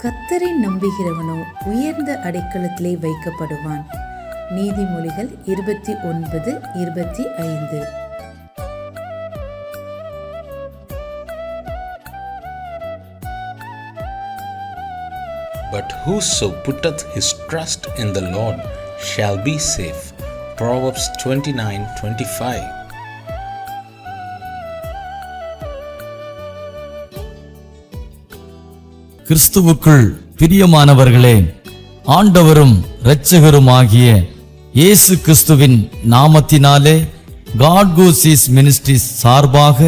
கர்த்தரை நம்புகிறவனோ உயர்ந்த அடைக்கலத்திலே வைக்கப்படுவான். நீதிமொழிகள் 29:25. But whoso putteth his trust in the Lord shall be safe. Proverbs 29:25. கிறிஸ்துவுக்குள் பிரியமானவர்களே, ஆண்டவரும் இரட்சகருமாகிய இயேசு கிறிஸ்துவின் நாமத்தினாலே God Goes East Ministries சார்பாக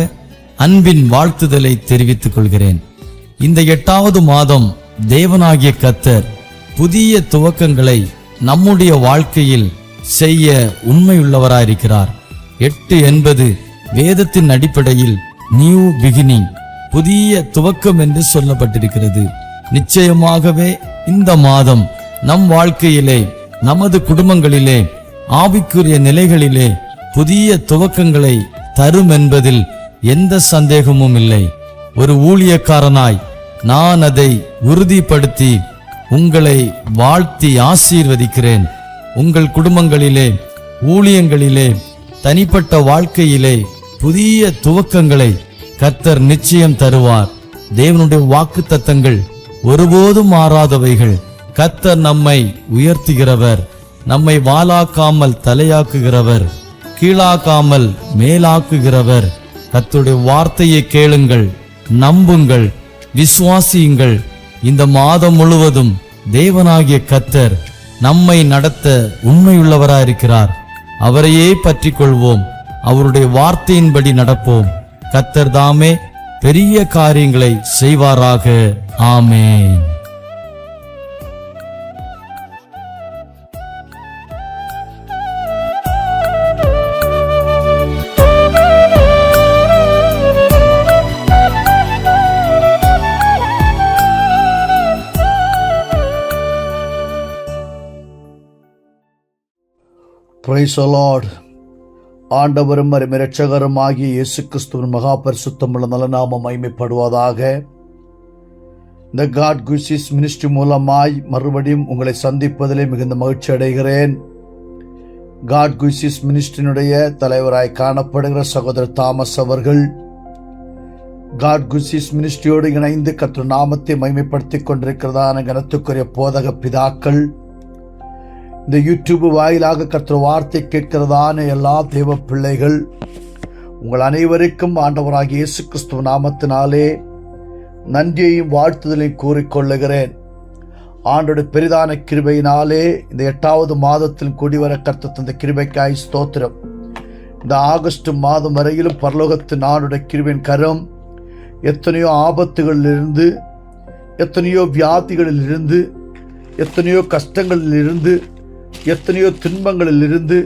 அன்பின் வாழ்த்துதலை தெரிவித்துக் கொள்கிறேன். இந்த 8வது மாதம் தேவனாகிய கர்த்தர் புதிய துவக்கங்களை நம்முடைய வாழ்க்கையில் செய்ய உண்மையுள்ளவராயிருக்கிறார். 8 என்பது வேதத்தின் அடிப்படையில் நியூ பிகினிங், புதிய துவக்கம் என்று சொல்லப்பட்டிருக்கிறது. நிச்சயமாகவே இந்த மாதம் நம் வாழ்க்கையிலே, நமது குடும்பங்களிலே, ஆவிக்குரிய நிலைகளிலே புதிய துவக்கங்களை தரும் என்பதில் எந்த சந்தேகமும் இல்லை. ஒரு ஊழியக்காரனாய் நான் அதை உறுதிப்படுத்தி உங்களை வாழ்த்தி ஆசீர்வதிக்கிறேன். உங்கள் குடும்பங்களிலே, ஊழியங்களிலே, தனிப்பட்ட வாழ்க்கையிலே புதிய துவக்கங்களை கர்த்தர் நிச்சயம் தருவார். தேவனுடைய வாக்குத்தத்தங்கள் ஒருபோதும் மாறாதவைகள். கர்த்தர் நம்மை உயர்த்துகிறவர், நம்மை வாலாக்காமல் தலையாக்குகிறவர், கீழாக்காமல் மேலாக்குகிறவர். கர்த்தருடைய வார்த்தையை கேளுங்கள், நம்புங்கள், விசுவாசியுங்கள். இந்த மாதம் முழுவதும் தேவனாகிய கர்த்தர் நம்மை நடத்த உண்மையுள்ளவராயிருக்கிறார். அவரையே பற்றி கொள்வோம், அவருடைய வார்த்தையின்படி நடப்போம். கர்த்தர் தாமே பெரிய காரியங்களை செய்வாராக. ஆமென். Praise the Lord. ஆண்டவரும் இரட்சகரும் ஆகிய இயேசு கிறிஸ்துவின் மகா பரிசுத்தமுள்ள நல்ல நாமம் மகிமைப்படுவதாக. இந்த God Goes East மினிஸ்ட்ரி மூலமாய் மறுபடியும் உங்களை சந்திப்பதிலே மிகுந்த மகிழ்ச்சி அடைகிறேன். God Goes East மினிஸ்ட்ரியினுடைய தலைவராய் காணப்படுகிற சகோதரர் தாமஸ் அவர்கள் God Goes East மினிஸ்ட்ரியோடு இணைந்து கர்த்தர் நாமத்தை மகிமைப்படுத்திக் கொண்டிருக்கிறதான கனத்துக்குரிய போதக பிதாக்கள், இந்த யூடியூப் வாயிலாக கர்த்தர் வார்த்தை கேட்கிறதான எல்லா தேவ பிள்ளைகள், உங்கள் அனைவருக்கும் ஆண்டவராகிய இயேசு கிறிஸ்துவ நாமத்தினாலே நன்றியையும் வாழ்த்துதலையும் கூறிக்கொள்ளுகிறேன். ஆண்டோட பெரிதான கிருபையினாலே இந்த 8வது மாதத்தில் கூடிவர கர்த்தர் தந்த கிருபைக்காய் ஸ்தோத்திரம். இந்த ஆகஸ்ட் மாதம் வரையிலும் பரலோகத்தின் ஆண்டோட கிருபையின் கரம் எத்தனையோ ஆபத்துகளிலிருந்து, எத்தனையோ வியாதிகளிலிருந்து, எத்தனையோ கஷ்டங்களிலிருந்து, எத்தனையோ துன்பங்களிலிருந்து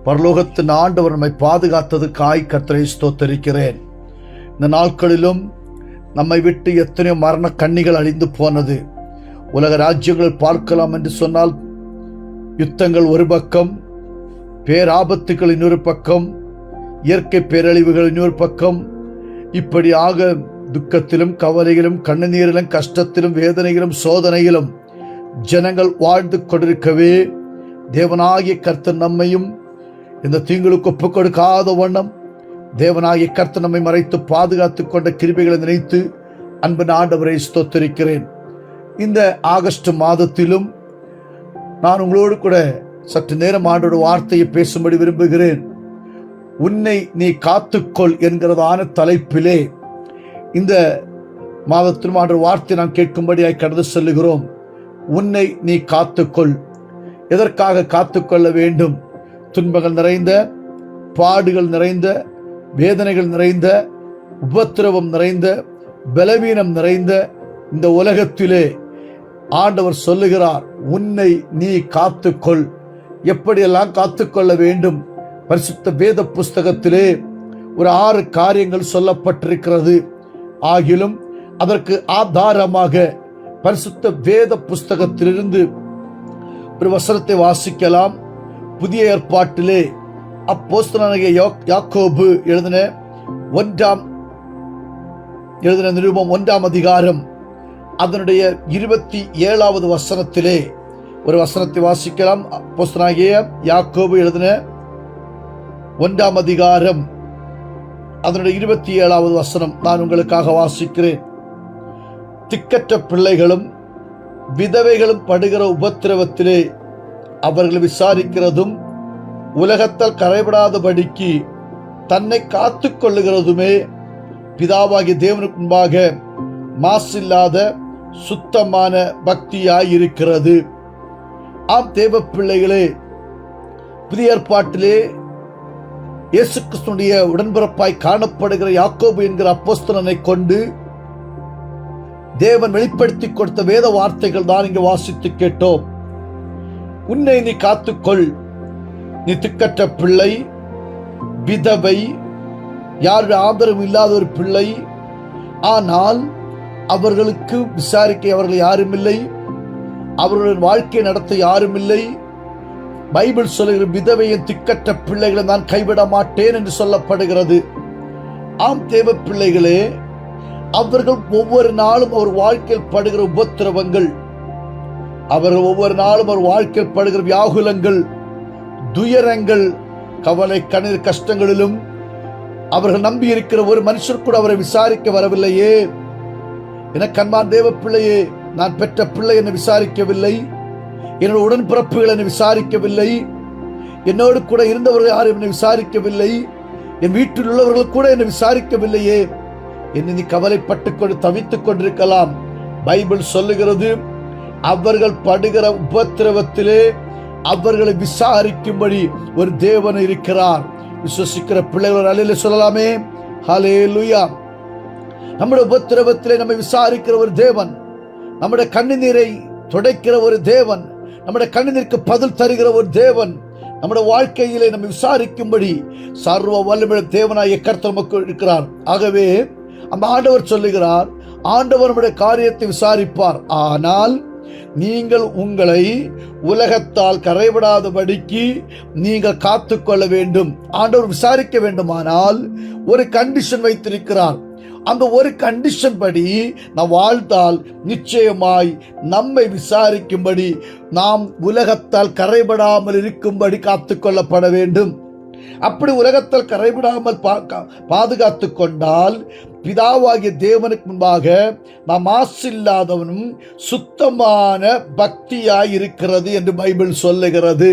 பரலோகத்தின் ஆண்டவர் நம்மை பாதுகாத்ததுக்காய் கர்த்தரை ஸ்தோத்தரிக்கிறேன். இந்த நாட்களிலும் நம்மை விட்டு எத்தனையோ மரண கண்ணிகள் அழிந்து போனது. உலக ராஜ்யங்கள் பார்க்கலாம் என்று சொன்னால் யுத்தங்கள் ஒரு பக்கம், பேராபத்துக்கள் இன்னொரு பக்கம், இயற்கை பேரழிவுகள் இன்னொரு பக்கம், இப்படியாக துக்கத்திலும் கவலையிலும் கண்ணீரிலும் கஷ்டத்திலும் வேதனையிலும் சோதனையிலும் ஜனங்கள் வாழ்ந்து கொண்டிருக்கவே தேவனாகிய கர்த்தர் நம்மையும் இந்த தீங்களுக்கு ஒப்புக் கொடுக்காத வண்ணம் தேவனாகிய கர்த்தர் நம்மை மறைத்து பாதுகாத்துக் கொண்ட கிருபைகளை நினைத்து அன்பின் ஆண்டவரை ஸ்தோத்திரிக்கிறேன். இந்த ஆகஸ்ட் மாதத்திலும் நான் உங்களோடு கூட சற்று நேரம் ஆண்டோட வார்த்தையை பேசும்படி விரும்புகிறேன். உன்னை நீ காத்துக்கொள் என்கிறதான தலைப்பிலே இந்த மாதத்திலும் ஆண்டோட வார்த்தை நாம் கேட்கும்படியாய் கடந்து செல்லுகிறோம். உன்னை நீ காத்துக்கொள். எதற்காக காத்துக்கொள்ள வேண்டும்? துன்பங்கள் நிறைந்த, பாடுகள் நிறைந்த, வேதனைகள் நிறைந்த, உபத்திரவம் நிறைந்த, பலவீனம் நிறைந்த இந்த உலகத்திலே ஆண்டவர் சொல்லுகிறார், உன்னை நீ காத்துக்கொள். எப்படியெல்லாம் காத்துக்கொள்ள வேண்டும்? பரிசுத்த வேத புஸ்தகத்திலே ஒரு 6 காரியங்கள் சொல்லப்பட்டிருக்கிறது. ஆகிலும் அதற்கு ஆதாரமாக பரிசுத்த வேத புஸ்தகத்திலிருந்து ஒரு வசனத்தை வாசிக்கலாம். புதிய ஏற்பாட்டிலே அப்போஸ்தலனாகிய யாக்கோபு எழுதின நிருபம் 1ஆம் அதிகாரம் அதனுடைய 27வது வசனத்திலே ஒரு வசனத்தை வாசிக்கலாம். அப்போஸ்தலனாகிய யாக்கோபு எழுதின 1ஆம் அதிகாரம் அதனுடைய 27வது வசனம் நான் உங்களுக்காக வாசிக்கிறேன். திக்கற்ற பிள்ளைகளும் விதவைகளும் படுகிற உபத்திரவத்திலே அவர்கள் விசாரிக்கிறதும் உலகத்தால் கரைபடாதபடிக்கு தன்னை காத்து கொள்ளுகிறதுமே பிதாவாகிய தேவனுக்கு முன்பாக மாசில்லாத சுத்தமான பக்தியாயிருக்கிறது. ஆம் தேவ பிள்ளைகளே, புதிய ஏற்பாட்டிலே இயேசு கிறிஸ்துவினுடைய உடன்பிறப்பாய் காணப்படுகிற யாக்கோபு என்கிற அப்போஸ்தலனை கொண்டு தேவன் வெளிப்படுத்தி கொடுத்த வேத வார்த்தைகள் தான் இங்கு வாசித்து கேட்டோம். உன்னை நீ காத்துக்கொள், நீ திக்கற்ற பிள்ளை, விதவை, யாருடைய ஆதரவு இல்லாத ஒரு பிள்ளை. ஆனால் அவர்களுக்கு விசாரிக்க அவர்கள் யாரும் இல்லை, அவர்களுடைய வாழ்க்கை நடத்த யாரும் இல்லை. பைபிள் சொல்லுகிற விதவையின் திக்கற்ற பிள்ளைகளை நான் கைவிட மாட்டேன் என்று சொல்லப்படுகிறது. ஆம் தேவ பிள்ளைகளே, அவர்கள் ஒவ்வொரு நாளும் அவர் வாழ்க்கையில் படுகிற உபத்திரவங்கள், அவர்கள் ஒவ்வொரு நாளும் அவர் வாழ்க்கையில் படுகிற வியாகுலங்கள், துயரங்கள், கவலை, கண்ணீர், கஷ்டங்களிலும் அவர்கள் நம்பி இருக்கிற ஒரு மனுஷர் கூட அவரை விசாரிக்க வரவில்லையே. எனக்கு அன்பான தேவ பிள்ளையே, நான் பெற்ற பிள்ளை என்னை விசாரிக்கவில்லை, என்னோட உடன்பிறப்புகள் என்னை விசாரிக்கவில்லை, என்னோடு கூட இருந்தவர்கள் யாரும் என்னை விசாரிக்கவில்லை, என் வீட்டில் உள்ளவர்கள் கூட என்னை விசாரிக்கவில்லையே என்று நீ கவலைப்பட்டுக் கொண்டு தவித்துக் கொண்டிருக்கலாம். பைபிள் சொல்லுகிறது, அவர்கள் படுகிற உபத்திரவத்திலே அவர்களை விசாரிக்கும்படி ஒரு தேவன் இருக்கிறார். விசுவசிக்கிற பிள்ளைகள் அல்லேலூயா சொல்லலாமே. ஹல்லேலூயா. நம்முடைய உபத்திரவத்திலே நம்மை விசாரிக்கிற ஒரு தேவன், நம்முடைய கண்ணீரை துடைக்கிற ஒரு தேவன், நம்முடைய கண்ணீருக்கு பதில் தருகிற ஒரு தேவன், நம்முடைய வாழ்க்கையிலே நம்மை விசாரிக்கும்படி சர்வ வல்லமையுள்ள தேவனாகிய கர்த்தர் நமக்கு இருக்கிறார். ஆகவே அந்த ஆண்டவர் சொல்லுகிறார், ஆண்டவர் நம்முடைய காரியத்தை விசாரிப்பார். ஆனால் நீங்கள் உங்களை உலகத்தால் கரைபடாதபடிக்கு நீங்கள் காத்துக்கொள்ள வேண்டும். ஆண்டவர் விசாரிக்க வேண்டுமானால் ஒரு கண்டிஷன் வைத்திருக்கிறார். அந்த ஒரு கண்டிஷன் படி நாம் வாழ்ந்தால் நிச்சயமாய் நம்மை விசாரிக்கும்படி நாம் உலகத்தால் கரைபடாமல் இருக்கும்படி காத்துக்கொள்ளப்பட வேண்டும். அப்படி உலகத்தால் கரைபடாமல் பாதுகாத்து கொண்டால் பிதாவாகிய தேவனுக்கு முன்பாக நாம் மாசில்லாதவனும் சுத்தமான பக்தியாய் இருக்கிறது என்று பைபிள் சொல்லுகிறது.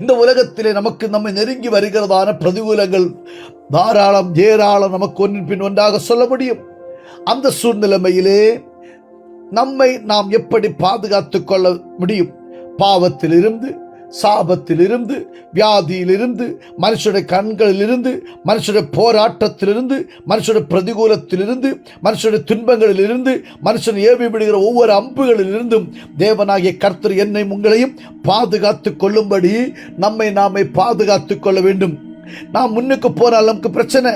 இந்த உலகத்திலே நமக்கு நம்மை நெருங்கி வருகிறதான பிரதிகூலங்கள் தாராளம் ஏராளம், நமக்கு ஒன்றின் பின் ஒன்றாக சொல்ல முடியும். அந்த சூழ்நிலைமையிலே நம்மை நாம் எப்படி பாதுகாத்துக் கொள்ள முடியும்? பாவத்திலிருந்து, சாபத்திலிருந்து, வியாதியிலிருந்து, மனுஷனுடைய கண்களிலிருந்து, மனுஷனுடைய போராட்டத்திலிருந்து, மனுஷனுடைய பிரதிகூலத்திலிருந்து, மனுஷனுடைய துன்பங்களிலிருந்து, மனுஷன் ஏவி விடுகிற ஒவ்வொரு அம்புகளிலிருந்தும் தேவனாகிய கர்த்தர் என்னை உங்களையும் பாதுகாத்துக் கொள்ளும்படி நம்மை நாமே பாதுகாத்துக் கொள்ள வேண்டும். நாம் முன்னுக்கு போனால் நமக்கு பிரச்சனை,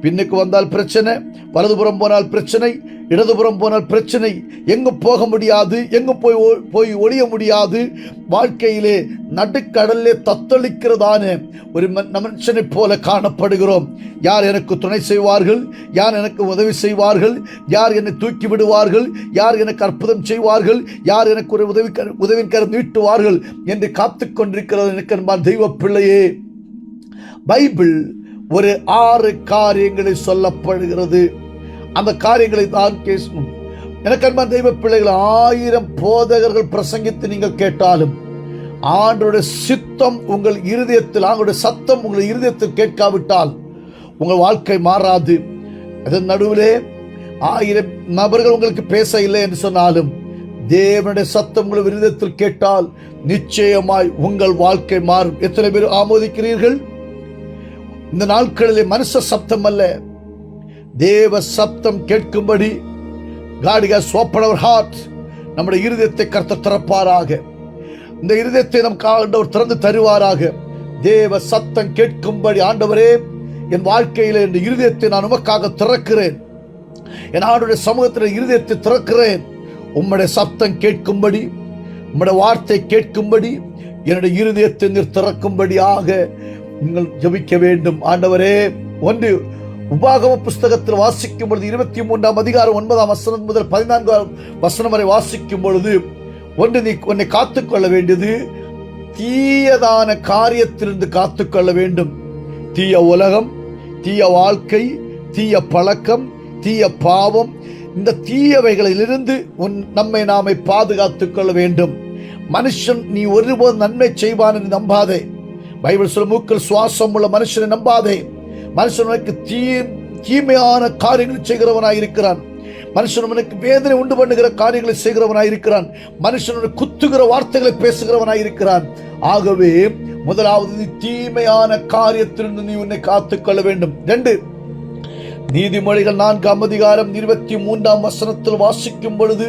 பின்னுக்கு வந்தால் பிரச்சனை, வலதுபுறம் போனால் பிரச்சனை, இடதுபுறம் போனால் பிரச்சனை, எங்கு போக முடியாது, எங்கு போய் ஒளிய முடியாது. வாழ்க்கையிலே நடுக்கடலே தத்தளிக்கிறதான ஒரு மனுஷனை போல காணப்படுகிறோம். யார் எனக்கு துணை செய்வார்கள், யார் எனக்கு உதவி செய்வார்கள், யார் என்னை தூக்கி விடுவார்கள், யார் எனக்கு அற்புதம் செய்வார்கள், யார் எனக்கு ஒரு உதவின் கரம் நீட்டுவார்கள் என்று காத்து கொண்டிருக்கிறது. எனக்கு அன்பான தெய்வ பிள்ளையே, பைபிள் ஒரு 6 காரியங்களை சொல்லப்படுகிறது. அந்த காரியங்களை தான் பேசணும். எனக்கு அன்பான தெய்வ பிள்ளைகள், 1000 போதகர்கள் பிரசங்கித்து நீங்கள் கேட்டாலும் ஆண்டவருடைய சித்தம் உங்கள் இருதயத்தில், ஆண்டவருடைய சத்தம் உங்கள் இருதயத்தில் கேட்காவிட்டால் உங்கள் வாழ்க்கை மாறாது. அதன் நடுவிலே 1000 நபர்கள் உங்களுக்கு பேச இல்லை என்று சொன்னாலும் தேவனுடைய சத்தம் உங்கள் இருதயத்தில் கேட்டால் நிச்சயமாய் உங்கள் வாழ்க்கை மாறும். எத்தனை பேர் ஆமோதிக்கிறீர்கள்? இந்த நாட்களிலே மனுஷ சப்தம் அல்ல, தேவ சப்தம் கேட்கும்படி God has opened our heart. நம்முடைய இருதயத்தை கர்த்தர் திறப்பாராக. இந்த இருதயத்தை நம் ஆண்டவர் திறந்து தருவாராக. தேவ சத்தம் கேட்கும்படி, ஆண்டவரே என் வாழ்க்கையிலே இந்த இருதயத்தை நான் உமக்காக திறக்கிறேன், என் ஆண்டவருடைய சமூகத்தில் இருதயத்தை திறக்கிறேன், உம்முடைய சத்தம் கேட்கும்படி, உம்முடைய வார்த்தை கேட்கும்படி என்னுடைய இருதயத்தை நீர் திறக்கும்படியாக நீங்கள் ஜெபிக்க வேண்டும். ஆண்டவரே, ஒன்று உபாகம புஸ்தகத்தில் வாசிக்கும் பொழுது 23ஆம் அதிகாரம் 9ஆம் வசனம் முதல் 14ஆம் வசனம் வரை வாசிக்கும் பொழுது நீ உன்னை காத்துக்கொள்ள வேண்டியது தீயதான காரியத்திலிருந்து காத்துக்கொள்ள வேண்டும். தீய உலகம், தீய வாழ்க்கை, தீய பழக்கம், தீய பாவம், இந்த தீயவைகளிலிருந்து நம்மை நாமே பாதுகாத்துக் கொள்ள வேண்டும். மனுஷன் நீ ஒருபோது நன்மை செய்வான் என்று நம்பாதே. பைபிள் சொல்லும் மூக்கில் சுவாசம் உள்ள மனுஷனை நம்பாதே. மனுஷன் உனக்கு தீமையான காரியங்களை செய்கிறவனாய் இருக்கிறான். மனுஷன் உனக்கு வேதனை உண்டு பண்ணுகிற காரியங்களை செய்கிறவனாய் இருக்கிறான். மனுஷன் குத்துகிற வார்த்தைகளை பேசுகிறவனாய் இருக்கிறான். ஆகவே முதலாவது நீ தீமையான காரியத்திலிருந்து நீ உன்னை காத்துக்கொள்ள வேண்டும். 2 நீதிமொழிகள் 4ஆம் அதிகாரம் 23ஆம் வசனத்தில் வாசிக்கும் பொழுது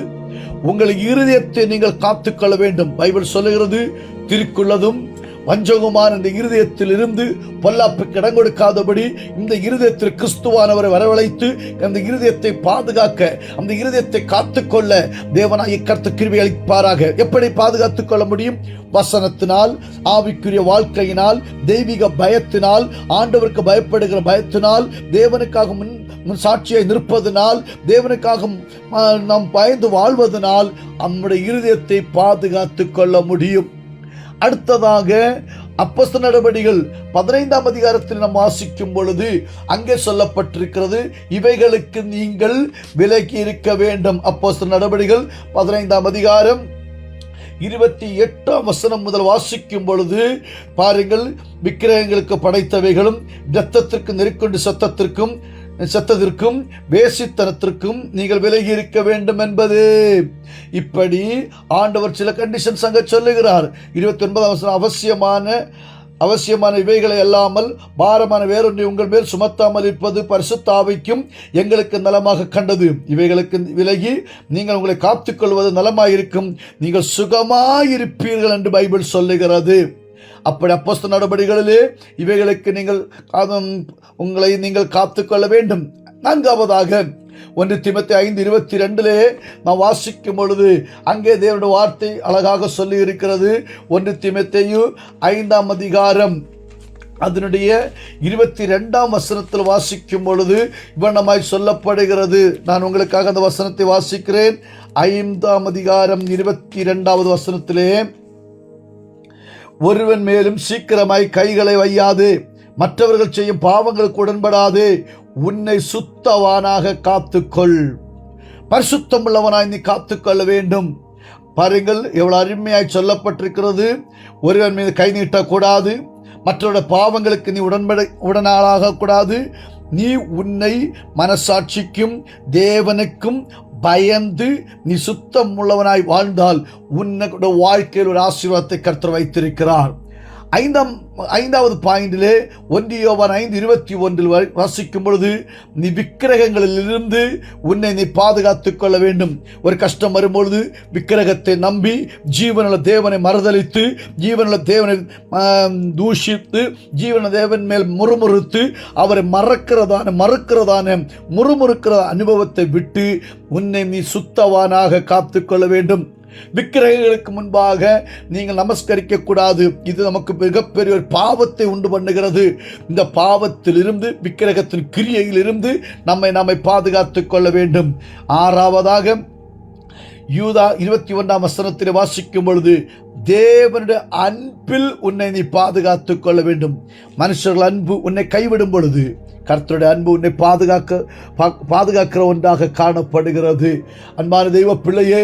உங்கள் இருதயத்தை நீங்கள் காத்துக்கொள்ள வேண்டும். பைபிள் சொல்லுகிறது, திருக்குள்ளதும் வஞ்சகமான இந்த இருதயத்தில் இருந்து பொல்லாப்புக்கு இடம் கொடுக்காதபடி இந்த இருதயத்தில் கிறிஸ்துவானவரை வரவழைத்து அந்த இருதயத்தை பாதுகாக்க, அந்த இருதயத்தை காத்துக்கொள்ள தேவனாகிய கர்த்தர் கிருபை அளிப்பாராக. எப்படி பாதுகாத்துக் கொள்ள முடியும்? வசனத்தினால், ஆவிக்குரிய வாழ்க்கையினால், தெய்வீக பயத்தினால், ஆண்டவருக்கு பயப்படுகிற பயத்தினால், தேவனுக்காக முன் சாட்சியாய் நிற்பதனால், தேவனுக்காக நாம் பயந்து வாழ்வதனால் நம்முடைய இருதயத்தை பாதுகாத்துக் கொள்ள முடியும். அடுத்ததாக அப்போஸ்தலர் நடபடிகள் 15ஆம் அதிகாரத்தில் நாம் வாசிக்கும் பொழுது அங்கே சொல்லப்பட்டிருக்கிறது, இவைகளுக்கு நீங்கள் விலகி இருக்க வேண்டும். அப்போஸ்தலர் நடபடிகள் 15ஆம் அதிகாரம் 28ஆம் வசனம் முதல் வாசிக்கும் பொழுது பாருங்கள், விக்கிரகங்களுக்கு படைத்தவைகளும் இரத்தத்திற்கு நெருக்கொண்டு சத்தத்திற்கும் வேசித்தனத்திற்கும் நீங்கள் விலகி இருக்க வேண்டும் என்பது. இப்படி ஆண்டவர் சில கண்டிஷன்ஸ் அங்க சொல்லுகிறார். 29ஆம் வசனம், அவசியமான இவைகளை அல்லாமல் பாரமான வேறொன்றை உங்கள் மேல் சுமத்தாமல் இருப்பது பரிசுத்த ஆவிக்கும் எங்களுக்கு நலமாக கண்டது. இவைகளுக்கு விலகி நீங்கள் உங்களை காத்துக்கொள்வது நலமாயிருக்கும், நீங்கள் சுகமாயிருப்பீர்கள் என்று பைபிள் சொல்லுகிறது. அப்படி அப்போஸ்தலர் நடபடிகளிலே இவைகளுக்கு உங்களை நீங்கள் காத்துக்கொள்ள வேண்டும். 4ஆவதாக 1 தீமோத்தேயு 5:22 நாம் வாசிக்கும் பொழுது அங்கே தேவனுடைய வார்த்தை அழகாக சொல்லி இருக்கிறது. 1 தீமோத்தேயு 5ஆம் அதிகாரம் அதனுடைய 22ஆம் வசனத்தில் வாசிக்கும் பொழுது இவ்வண்ணமாய் சொல்லப்படுகிறது. நான் உங்களுக்காக அந்த வசனத்தை வாசிக்கிறேன். 5ஆம் அதிகாரம் 22வது வசனத்திலே, ஒருவன் மேலும் சீக்கிரமாய் கைகளை வையாது, மற்றவர்கள் செய்யும் பாவங்களுக்கு உடன்படாது, உன்னை சுத்தவானாக காத்துக்கொள். பரிசுத்தம் உள்ளவனாய் நீ காத்துக்கொள்ள வேண்டும். பாருங்கள் எவ்வளவு அருமையாய் சொல்லப்பட்டிருக்கிறது. ஒருவன் மீது கை நீட்டக்கூடாது, மற்றவருடைய பாவங்களுக்கு நீ உடனாளாக கூடாது. நீ உன்னை மனசாட்சிக்கும் தேவனுக்கும் பயந்து நீ சுத்தம் உள்ளவனாய் வாழ்ந்தால் உன்னுடைய வாழ்க்கையில் ஒரு ஆசீர்வாதத்தை கர்த்தர் வைத்திருக்கிறார். 5வது பாயிண்டிலே 1 யோவான் 5:21 வாசிக்கும் பொழுது, நீ விக்கிரகங்களிலிருந்து உன்னை நீ பாதுகாத்துக் கொள்ள வேண்டும். ஒரு கஷ்டம் வரும்பொழுது விக்கிரகத்தை நம்பி ஜீவனுள்ள தேவனை மறுதலித்து, ஜீவனுள்ள தேவனை தூஷித்து, ஜீவன தேவன் மேல் முறுமுறுத்து அவரை மறுக்கிறதான முறுமுறுக்கிற அனுபவத்தை விட்டு உன்னை நீ சுத்தவானாக காத்துக்கொள்ள வேண்டும். விக்கிரகங்களுக்கு முன்பாக நீங்கள் நமஸ்கரிக்க கூடாது. இது நமக்கு மிகப்பெரிய ஒரு பாவத்தை உண்டு பண்ணுகிறது. இந்த பாவத்திலிருந்து, விக்கிரகத்தின் கிரியையிலிருந்து நம்மை பாதுகாத்துக் கொள்ள வேண்டும். 6ஆவதாக யூதா 21ஆம் வசனத்தில் வாசிக்கும் பொழுது, தேவனுடைய அன்பில் உன்னை நீ பாதுகாத்துக் கொள்ள வேண்டும். மனுஷர்கள் அன்பு உன்னை கைவிடும் பொழுது கர்த்தருடைய அன்பு உன்னை பாதுகாக்கிற ஒன்றாக காணப்படுகிறது. அன்பான தெய்வ பிள்ளையே,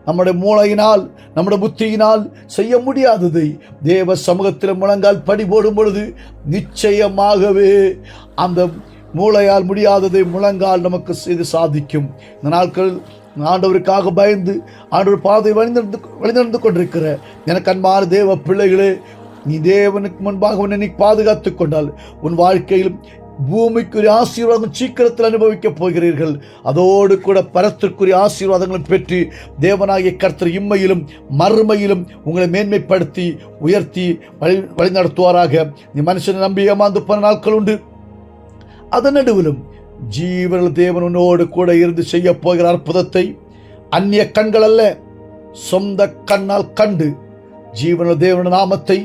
நம்முடைய மூளையினால், நம்முடைய புத்தியினால் செய்ய முடியாததை தேவ சமூகத்தில் முழங்கால் படி போடும் பொழுது நிச்சயமாகவே அந்த மூளையால் முடியாததை முழங்கால் நமக்கு செய்து சாதிக்கும். இந்த நாட்கள் ஆண்டவருக்காக பயந்து ஆண்டவர் பாதை வழிநடந்து கொண்டிருக்கிற எனக்கு அன்பான தேவ பிள்ளைகளே, நீ தேவனுக்கு முன்பாக உன்னை நீ பாதுகாத்துக் கொண்டால் உன் வாழ்க்கையில் பூமிக்குரிய ஆசீர்வாதம் சீக்கிரத்தில் அனுபவிக்கப் போகிறீர்கள். அதோடு கூட பரத்திற்குரிய ஆசீர்வாதங்களும் பெற்று தேவனாகிய கர்த்தர் இம்மையிலும் மறுமையிலும் உங்களை மேன்மைப்படுத்தி உயர்த்தி வழிநடத்துவாராக. நீ மனுஷனை நம்பி ஏமாந்து போன நாட்கள் உண்டு. அதன் நடுவிலும் ஜீவனுள்ள தேவன் உன்னோடு கூட இருந்து செய்ய போகிற அற்புதத்தை அந்நிய கண்கள் அல்ல, சொந்த கண்ணால் கண்டு ஜீவனுள்ள தேவனுடைய நாமத்தை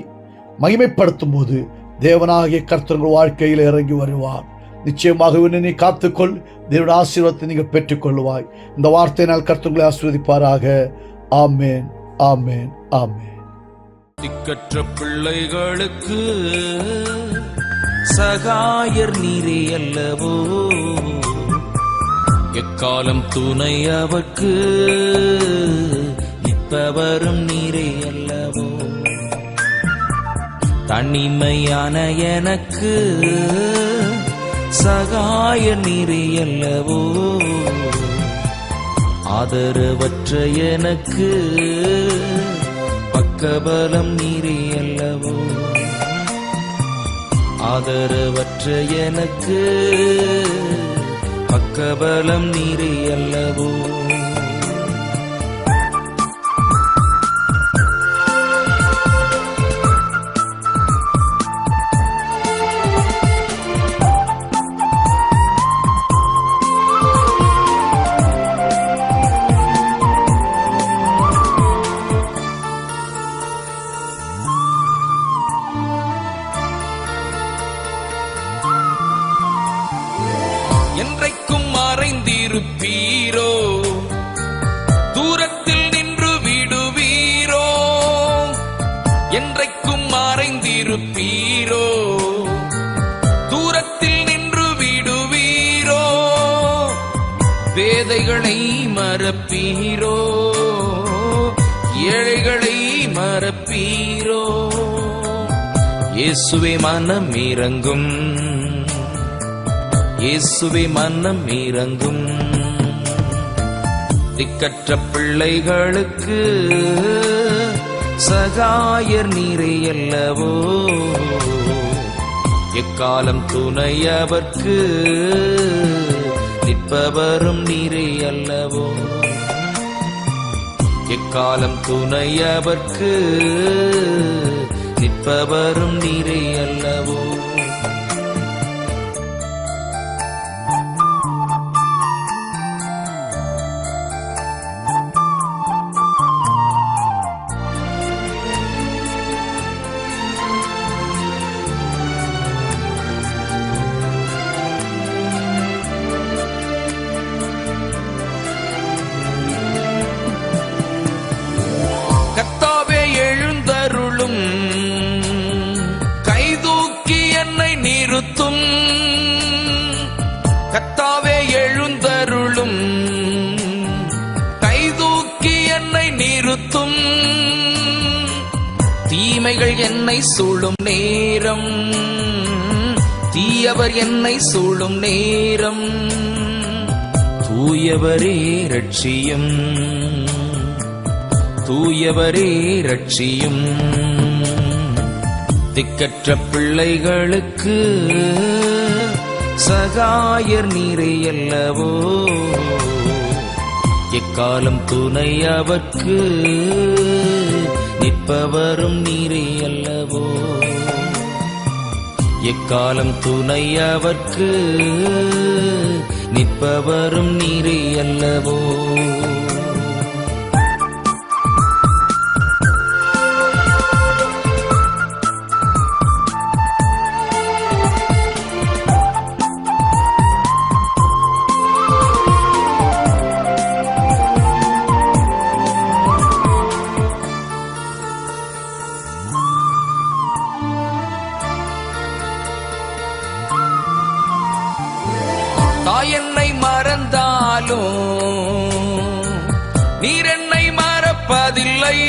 மகிமைப்படுத்தும் போது தேவனாகிய கர்த்தர் வாழ்க்கையில் இறங்கி வருவார். நிச்சயமாக உன்னை நீ காத்துக்கொள். தேவனுடைய ஆசீர்வாதத்தை நீங்கள் பெற்றுக்கொள்வாய். இந்த வார்த்தையினால் கர்த்தர் ஆசீர்வதிப்பாராக. ஆமேன், ஆமேன், ஆமேன். திக்கற்ற பிள்ளைகளுக்கு சகாயர் நீரே அல்லவோ, எக்காலம் துணை அவர்க்கு நிற்பவரும் நீரே அல்லவோ. தனிமையான எனக்கு சகாயர் நீரே அல்லவோ, ஆதரவற்ற எனக்கு பக்கபலம் நீரே அல்லவோ. ஆதரவற்ற எனக்கு பக்கபலம் நீரே அல்லவோ. என்றைக்கும் மறைந்திருப்பீரோ, தூரத்தில் நின்று விடுவீரோ. என்றைக்கும் மறைந்திருப்பீரோ, தூரத்தில் நின்று விடுவீரோ. பேதைகளை மறப்பீரோ, ஏழைகளை மறப்பீரோ. இயேசுவே மனம் இறங்கும், இயேசுவே மனம் இறங்கும். திக்கற்ற பிள்ளைகளுக்கு சகாயர் நீரே அல்லவோ, எக்காலம் துணை அவர்க்கு நிற்பவரும் நீரே அல்லவோ. எக்காலம் துணை அவர்க்கு நிற்பவரும் நீரே அல்லவோ. கர்த்தாவே எழுந்தருளும், கைதூக்கி என்னை நிறுத்தும். கர்த்தாவே எழுந்தருளும், கைதூக்கி என்னை நிறுத்தும். தீமைகள் என்னை சூழும் நேரம், தீயவர் என்னை சூழும் நேரம். தூயவரே ரட்சியும், தூயவரே ரட்சியும். திக்கற்ற பிள்ளைகளுக்கு சகாயர் நீரே அல்லவோ, எக்காலம் துணை அவர்க்கு நிற்பவரும் நீரே அல்லவோ. எக்காலம் துணை அவர்க்கு நிற்பவரும் நீரே அல்லவோ. தாய் என்னை மறந்தாலும் நீர் என்னை மறப்பதில்லை.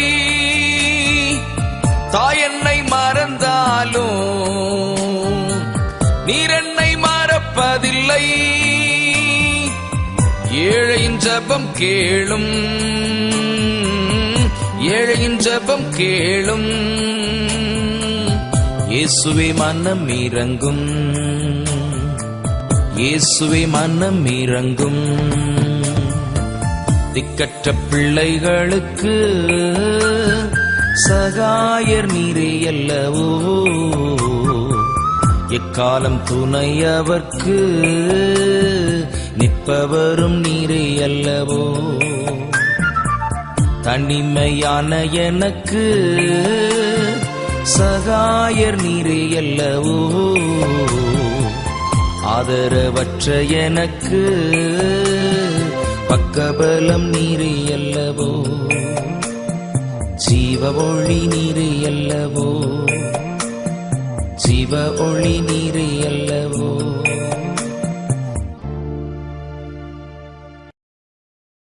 தாய் என்னை மறந்தாலும் நீர் என்னை மறப்பதில்லை. ஏழையின் ஜெபம் கேளும், ஏழையின் ஜெபம் கேளும். இயேசுவே மனம் இறங்கும், இயேசுவே மனம் இறங்கும். திக்கற்ற பிள்ளைகளுக்கு சகாயர் நீரே அல்லவோ, எக்காலம் துணை அவர்க்கு நிற்பவரும் நீரே அல்லவோ. தனிமையான எனக்கு சகாயர் நீரே அல்லவோ, ஆதரவற்ற எனக்கு பக்கபலம் நீரே அல்லவோ, ஜீவ ஒளி நீரே அல்லவோ, ஜீவ ஒளி நீரே அல்லவோ.